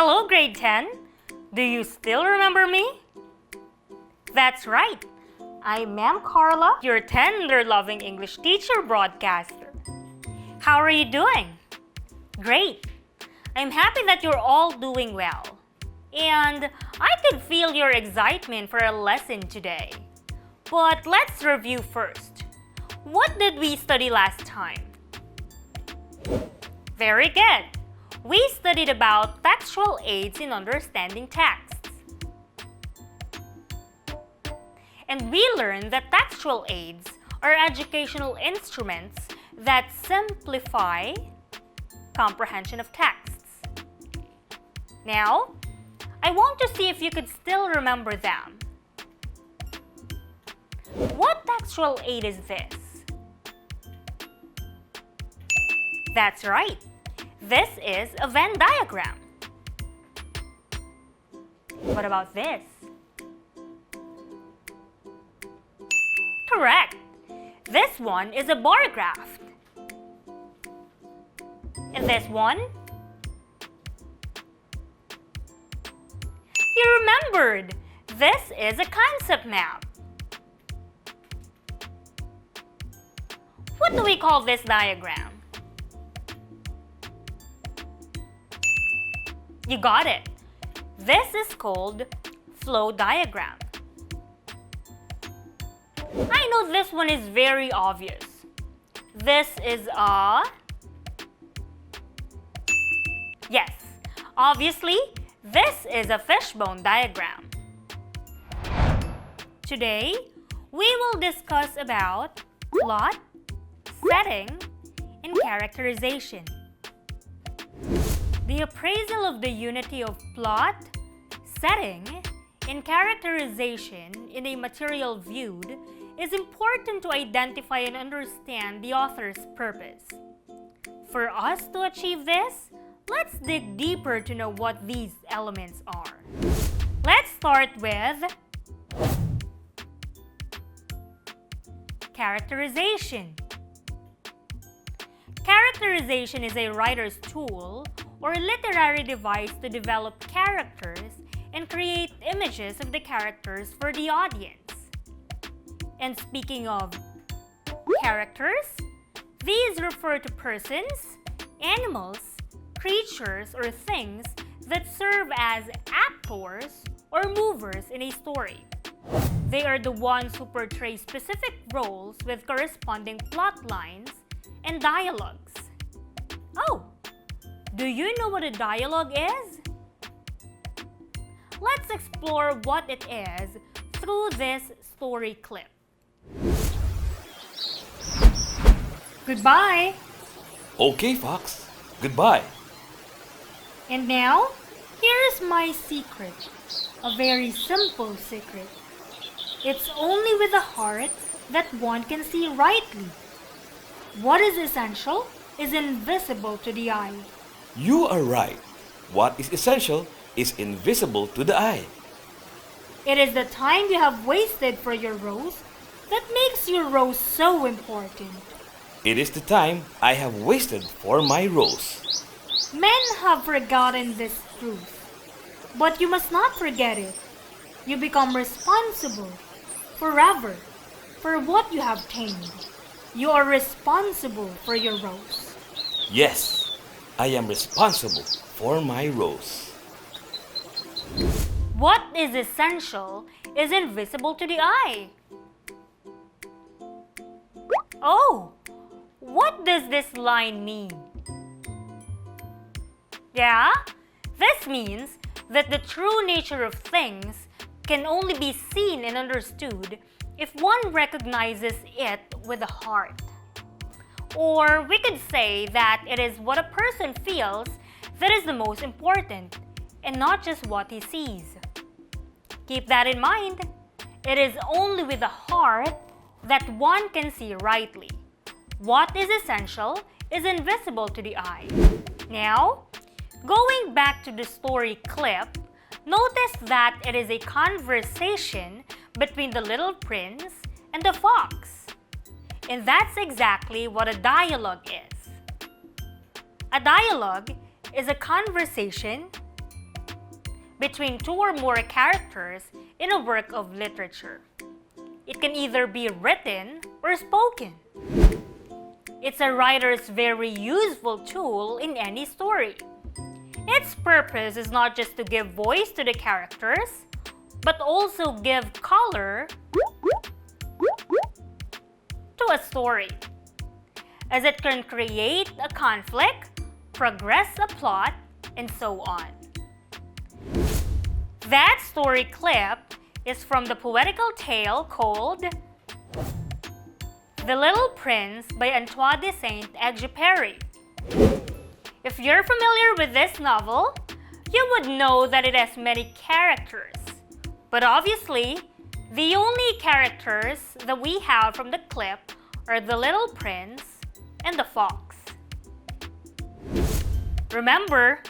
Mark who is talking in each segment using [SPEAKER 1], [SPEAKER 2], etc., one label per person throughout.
[SPEAKER 1] Hello, grade 10. Do you still remember me? That's right. I'm Ma'am Karla, your tender-loving English teacher broadcaster. How are you doing? Great. I'm happy that you're all doing well. And I could feel your excitement for a lesson today. But let's review first. What did we study last time? Very good. We studied about textual aids in understanding texts. And we learned that textual aids are educational instruments that simplify comprehension of texts. Now, I want to see if you could still remember them. What textual aid is this? That's right. This is a Venn diagram. What about this? Correct. This one is a bar graph. And this one? You remembered! This is a concept map. What do we call this diagram? You got it. This is called flow diagram. I know this one is very obvious. This is a... Yes, obviously, this is a fishbone diagram. Today, we will discuss about plot, setting, and characterization. The appraisal of the unity of plot, setting, and characterization in a material viewed is important to identify and understand the author's purpose. For us to achieve this, let's dig deeper to know what these elements are. Let's start with characterization. Characterization is a writer's tool or literary device to develop characters and create images of the characters for the audience. And speaking of characters, these refer to persons, animals, creatures, or things that serve as actors or movers in a story. They are the ones who portray specific roles with corresponding plot lines and dialogues. Oh! Do you know what a dialogue is? Let's explore what it is through this story clip. Goodbye!
[SPEAKER 2] Okay, Fox. Goodbye.
[SPEAKER 1] And now, here's my secret. A very simple secret. It's only with the heart that one can see rightly. What is essential is invisible to the eye.
[SPEAKER 2] You are right. What is essential is invisible to the eye.
[SPEAKER 1] It is the time you have wasted for your rose that makes your rose so important.
[SPEAKER 2] It is the time I have wasted for my rose.
[SPEAKER 1] Men have forgotten this truth. But you must not forget it. You become responsible forever for what you have tamed. You are responsible for your rose.
[SPEAKER 2] Yes, I am responsible for my rose.
[SPEAKER 1] What is essential is invisible to the eye. Oh, what does this line mean? Yeah, this means that the true nature of things can only be seen and understood if one recognizes it with the heart. Or we could say that it is what a person feels that is the most important, and not just what he sees. Keep that in mind. It is only with the heart that one can see rightly. What is essential is invisible to the eye. Now, going back to the story clip, notice that it is a conversation between the little prince and the fox. And that's exactly what a dialogue is. A dialogue is a conversation between two or more characters in a work of literature. It can either be written or spoken. It's a writer's very useful tool in any story. Its purpose is not just to give voice to the characters, but also give color to a story, as it can create a conflict, progress a plot, and so on. That story clip is from the poetical tale called The Little Prince by Antoine de Saint-Exupéry. If you're familiar with this novel, you would know that it has many characters. But obviously, the only characters that we have from the clip are the little prince and the fox. Remember,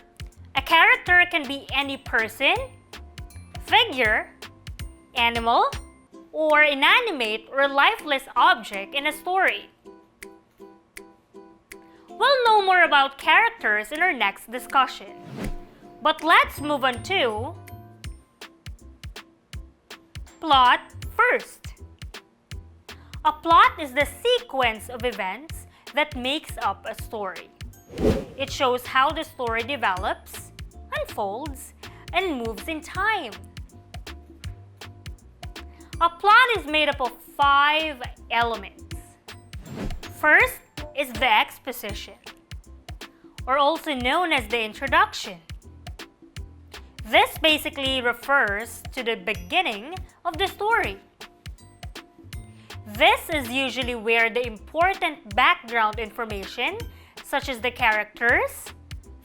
[SPEAKER 1] a character can be any person, figure, animal, or inanimate or lifeless object in a story. We'll know more about characters in our next discussion. But let's move on to plot first. A plot is the sequence of events that makes up a story. It shows how the story develops, unfolds, and moves in time. A plot is made up of 5 elements. First is the exposition, or also known as the introduction. This basically refers to the beginning of the story. This is usually where the important background information, such as the characters,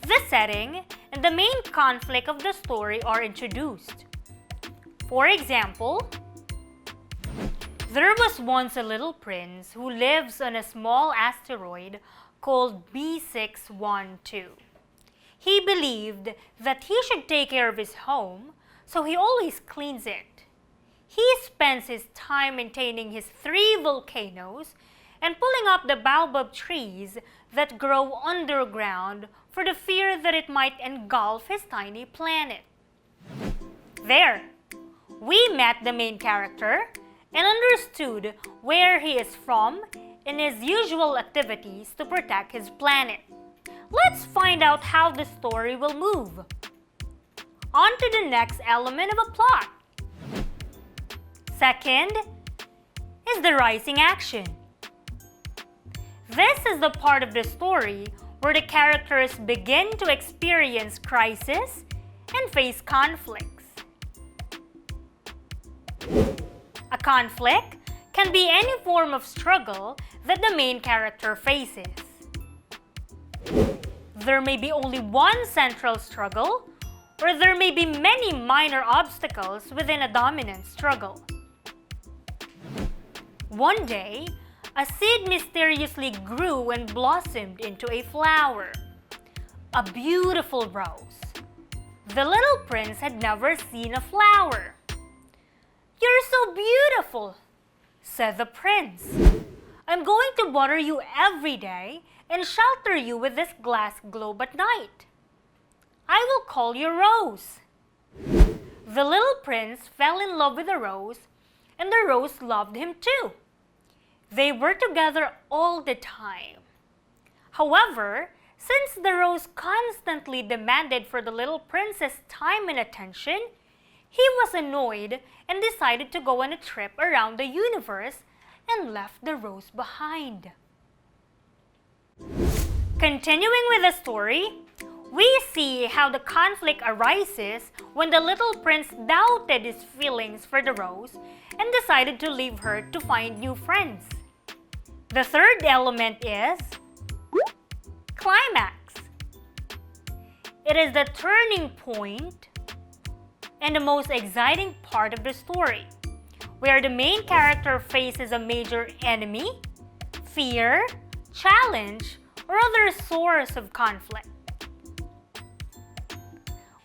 [SPEAKER 1] the setting, and the main conflict of the story are introduced. For example, there was once a little prince who lives on a small asteroid called B612. He believed that he should take care of his home, so he always cleans it. He spends his time maintaining his 3 volcanoes and pulling up the baobab trees that grow underground for the fear that it might engulf his tiny planet. There, we met the main character and understood where he is from and his usual activities to protect his planet. Let's find out how the story will move. On to the next element of a plot. Second is the rising action. This is the part of the story where the characters begin to experience crisis and face conflicts. A conflict can be any form of struggle that the main character faces. There may be only one central struggle, or there may be many minor obstacles within a dominant struggle. One day, a seed mysteriously grew and blossomed into a flower, a beautiful rose. The little prince had never seen a flower. "You're so beautiful," said the prince. "I'm going to water you every day and shelter you with this glass globe at night. I will call you Rose." The little prince fell in love with the rose, and the rose loved him too. They were together all the time. However, since the rose constantly demanded for the little prince's time and attention, he was annoyed and decided to go on a trip around the universe and left the rose behind. Continuing with the story, we see how the conflict arises when the little prince doubted his feelings for the rose and decided to leave her to find new friends. The third element is climax. It is the turning point and the most exciting part of the story, where the main character faces a major enemy, fear, challenge, or other source of conflict.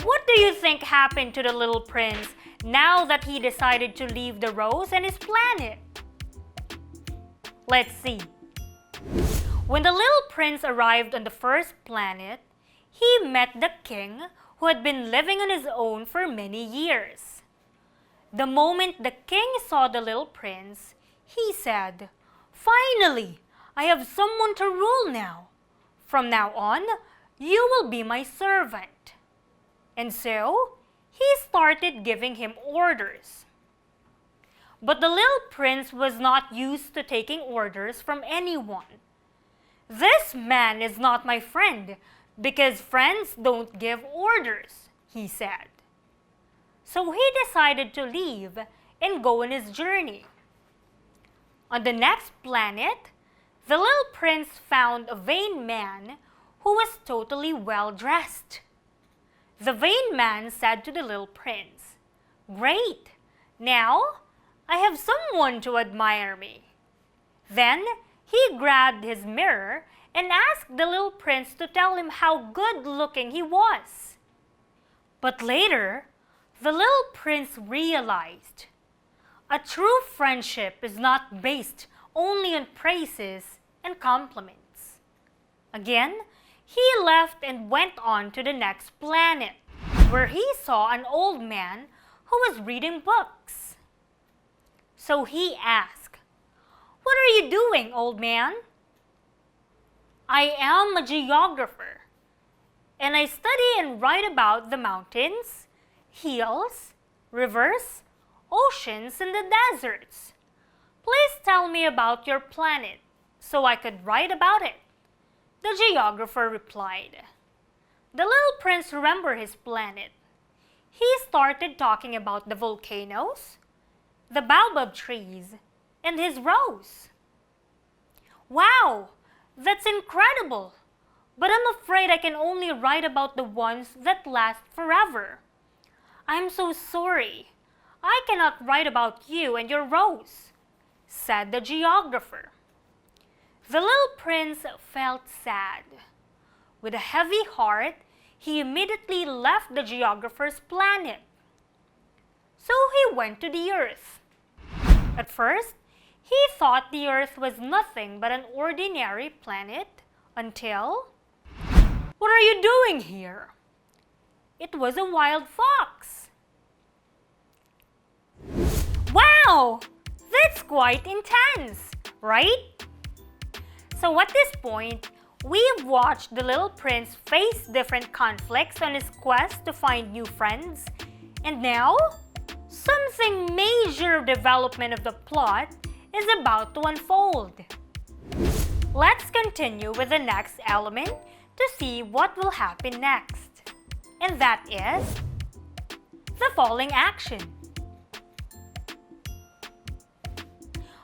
[SPEAKER 1] What do you think happened to the little prince now that he decided to leave the rose and his planet? Let's see. When the little prince arrived on the first planet, he met the king, who had been living on his own for many years. The moment the king saw the little prince, he said, "Finally, I have someone to rule now. From now on, you will be my servant." And so, he started giving him orders. But the little prince was not used to taking orders from anyone. "This man is not my friend, because friends don't give orders," he said. So he decided to leave and go on his journey. On the next planet, the little prince found a vain man who was totally well dressed. The vain man said to the little prince, "Great! Now I have someone to admire me." Then he grabbed his mirror and asked the little prince to tell him how good looking he was. But later, the little prince realized a true friendship is not based only on praises and compliments. Again, he left and went on to the next planet, where he saw an old man who was reading books. So he asked, "What are you doing, old man?" "I am a geographer, and I study and write about the mountains, hills, rivers, oceans, and the deserts. Please tell me about your planet so I could write about it," the geographer replied. The little prince remembered his planet. He started talking about the volcanoes, the baobab trees, and his rose. "Wow, that's incredible! But I'm afraid I can only write about the ones that last forever. I'm so sorry. I cannot write about you and your rose," said the geographer. The little prince felt sad. With a heavy heart, he immediately left the geographer's planet. So he went to the earth. At first, he thought the earth was nothing but an ordinary planet until... "What are you doing here?" It was a wild fox. Wow! That's quite intense, right? So at this point, we've watched the little prince face different conflicts on his quest to find new friends. And now, something major development of the plot is about to unfold. Let's continue with the next element to see what will happen next. And that is the falling action.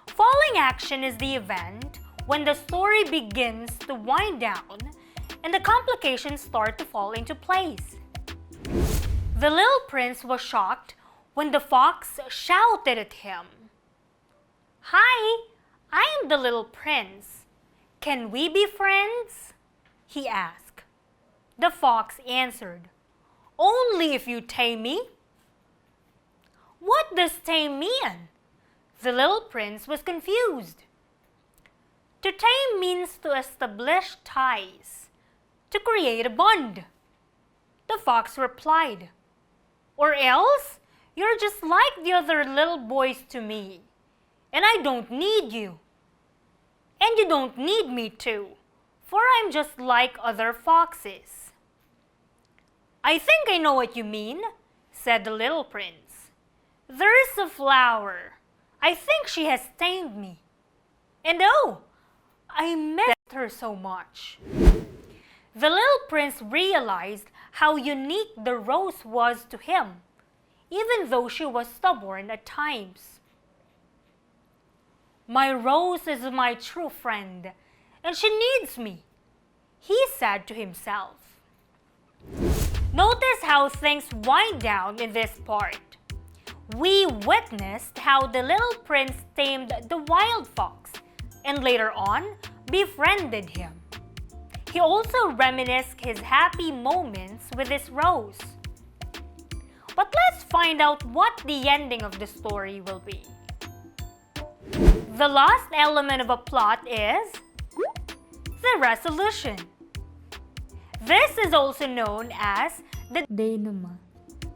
[SPEAKER 1] Falling action is the event when the story begins to wind down and the complications start to fall into place. The little prince was shocked when the fox shouted at him, "Hi, I am the little prince. Can we be friends?" he asked. The fox answered, "Only if you tame me." "What does tame mean?" The little prince was confused. To tame means to establish ties, to create a bond. The fox replied, "Or else, you're just like the other little boys to me, and I don't need you. And you don't need me too, for I'm just like other foxes." "I think I know what you mean," said the little prince. "There's a flower. I think she has tamed me. And oh, I missed her so much." The little prince realized how unique the rose was to him, even though she was stubborn at times. "My rose is my true friend, and she needs me," he said to himself. Notice how things wind down in this part. We witnessed how the little prince tamed the wild fox and later on befriended him. He also reminisced his happy moments with his rose. But let's find out what the ending of the story will be. The last element of a plot is the resolution. This is also known as The
[SPEAKER 3] denouement,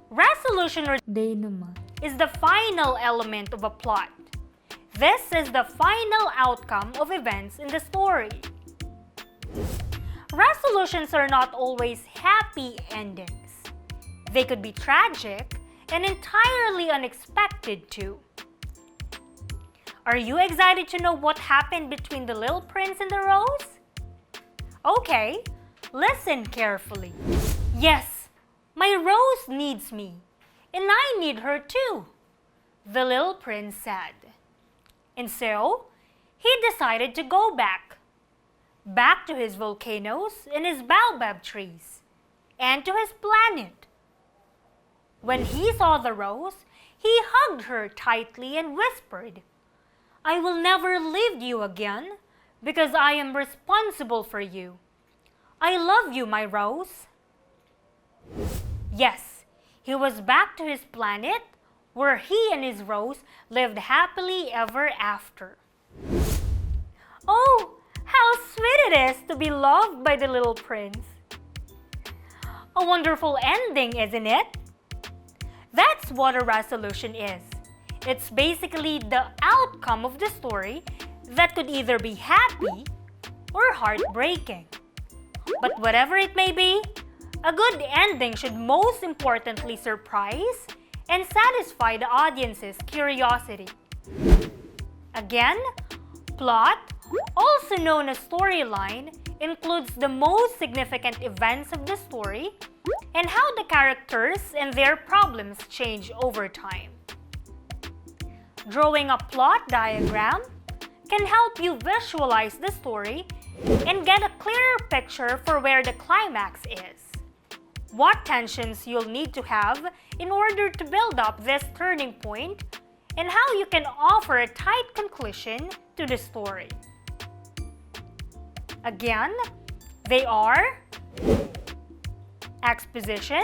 [SPEAKER 1] resolution or
[SPEAKER 3] denouement,
[SPEAKER 1] is the final element of a plot. This is the final outcome of events in the story. Resolutions are not always happy endings. They could be tragic and entirely unexpected too. Are you excited to know what happened between the little prince and the rose? Okay, listen carefully. Yes, my rose needs me, and I need her too, the little prince said. And so, he decided to go back to his volcanoes and his baobab trees, and to his planet. When he saw the rose, he hugged her tightly and whispered, "I will never leave you again, because I am responsible for you. I love you, my rose." Yes, he was back to his planet, where he and his rose lived happily ever after. Oh, how sweet it is to be loved by the little prince. A wonderful ending, isn't it? That's what a resolution is. It's basically the outcome of the story that could either be happy or heartbreaking. But whatever it may be, a good ending should most importantly surprise and satisfy the audience's curiosity. Again, plot, also known as storyline, includes the most significant events of the story and how the characters and their problems change over time. Drawing a plot diagram can help you visualize the story and get a clearer picture for where the climax is. What tensions you'll need to have in order to build up this turning point, and how you can offer a tight conclusion to the story. Again, they are exposition,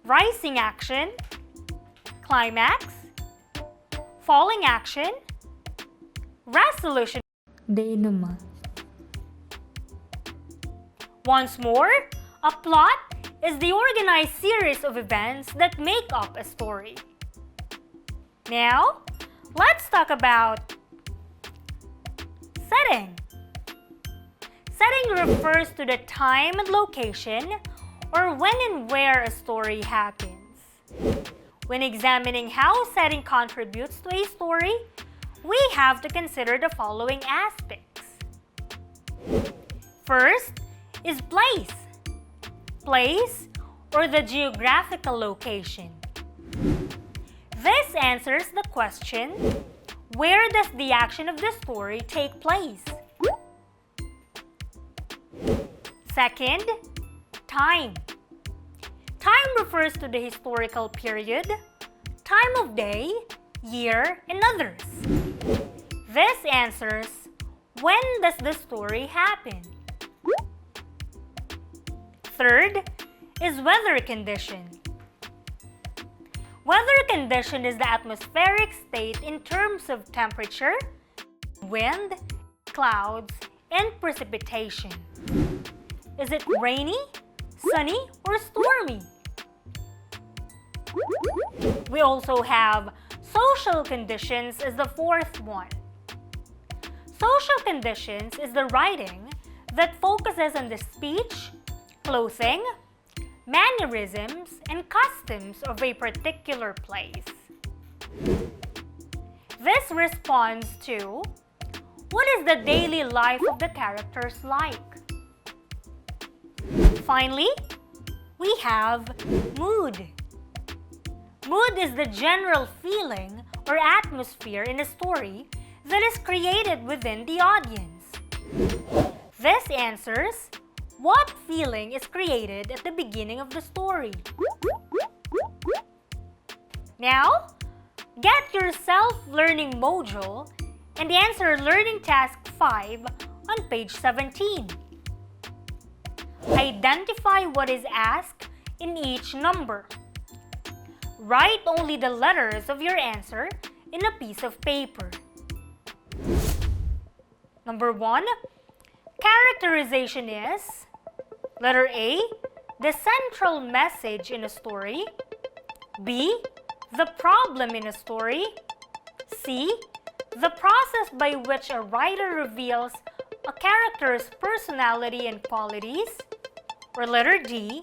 [SPEAKER 1] rising action, climax, falling action, resolution.
[SPEAKER 3] denouement,
[SPEAKER 1] Once more, a plot is the organized series of events that make up a story. Now, let's talk about setting. Setting refers to the time and location, or when and where a story happens. When examining how setting contributes to a story, we have to consider the following aspects. First is place. Place, or the geographical location. This answers the question, where does the action of the story take place? Second, time. Time refers to the historical period, time of day, year, and others. This answers, when does the story happen? Third is weather condition. Weather condition is the atmospheric state in terms of temperature, wind, clouds, and precipitation. Is it rainy, sunny, or stormy? We also have social conditions as the fourth one. Social conditions is the writing that focuses on the speech, clothing, mannerisms, and customs of a particular place. This responds to what is the daily life of the characters like. Finally, we have mood. Mood is the general feeling or atmosphere in a story that is created within the audience. This answers what feeling is created at the beginning of the story. Now, get your self-learning module and answer learning task 5 on page 17. Identify what is asked in each number. Write only the letters of your answer in a piece of paper. Number 1, characterization is letter A, the central message in a story. B. The problem in a story. C. The process by which a writer reveals a character's personality and qualities. Or letter D.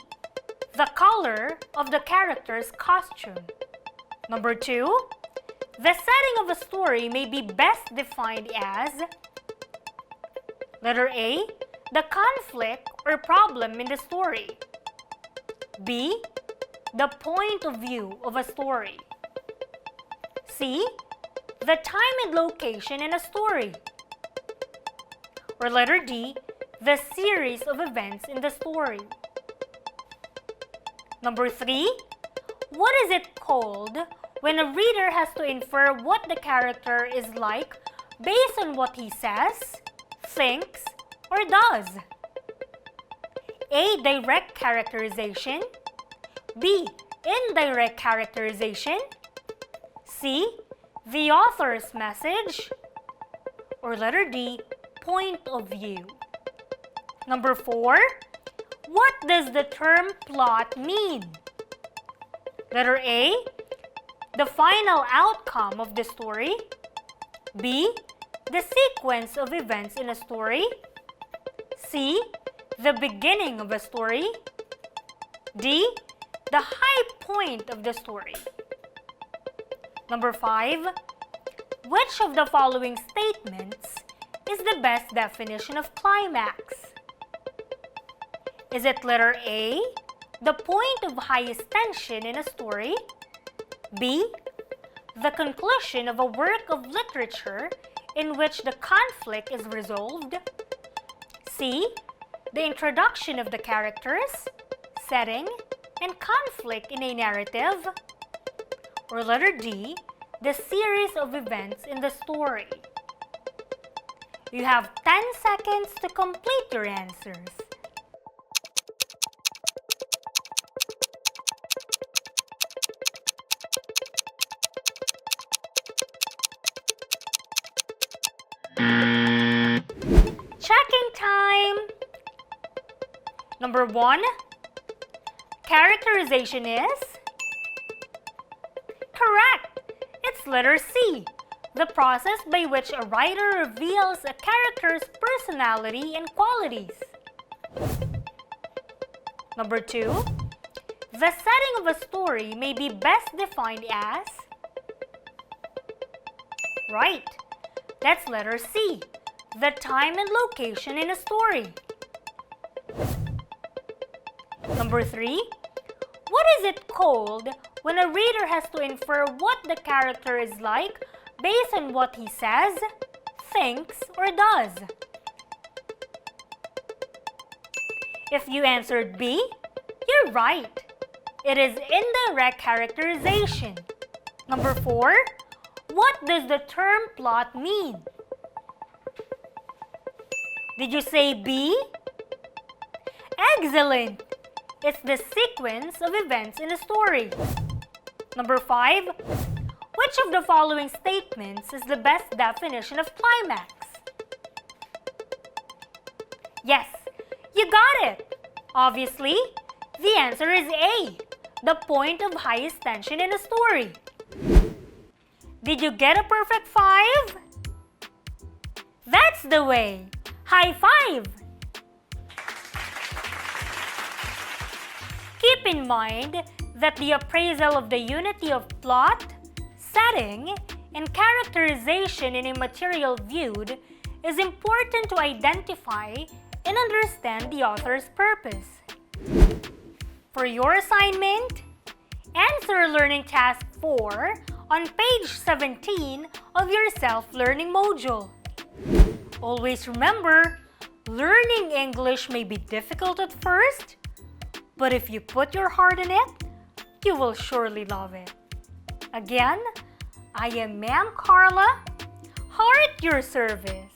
[SPEAKER 1] The color of the character's costume. Number 2. The setting of a story may be best defined as letter A. The conflict or problem in the story. B. The point of view of a story. C. The time and location in a story. Or letter D. The series of events in the story. Number 3. What is it called when a reader has to infer what the character is like based on what he says, thinks, or does? A. Direct characterization. B. Indirect characterization. C. The author's message. Or letter D. Point of view. Number 4. What does the term plot mean? Letter A. The final outcome of the story. B. The sequence of events in a story. C. The beginning of a story. D. The high point of the story. Number 5. Which of the following statements is the best definition of climax? Is it letter A, the point of highest tension in a story? B, the conclusion of a work of literature in which the conflict is resolved? C, the introduction of the characters, setting, and conflict in a narrative? Or letter D, the series of events in the story? You have 10 seconds to complete your answers. Checking time! Number 1. Characterization is? Correct! It's letter C, the process by which a writer reveals a character's personality and qualities. Number 2. The setting of a story may be best defined as? Right, that's letter C, the time and location in a story. Number 3. What is it called when a reader has to infer what the character is like based on what he says, thinks, or does? If you answered B, you're right. It is indirect characterization. Number 4. What does the term plot mean? Did you say B? Excellent! It's the sequence of events in a story. Number 5. Which of the following statements is the best definition of climax? Yes, you got it! Obviously, the answer is A, the point of highest tension in a story. Did you get a perfect 5? That's the way! High five! Keep in mind that the appraisal of the unity of plot, setting, and characterization in a material viewed is important to identify and understand the author's purpose. For your assignment, answer Learning Task 4 on page 17 of your self-learning module. Always remember, learning English may be difficult at first, but if you put your heart in it, you will surely love it. Again, I am Ma'am Karla, heart your service.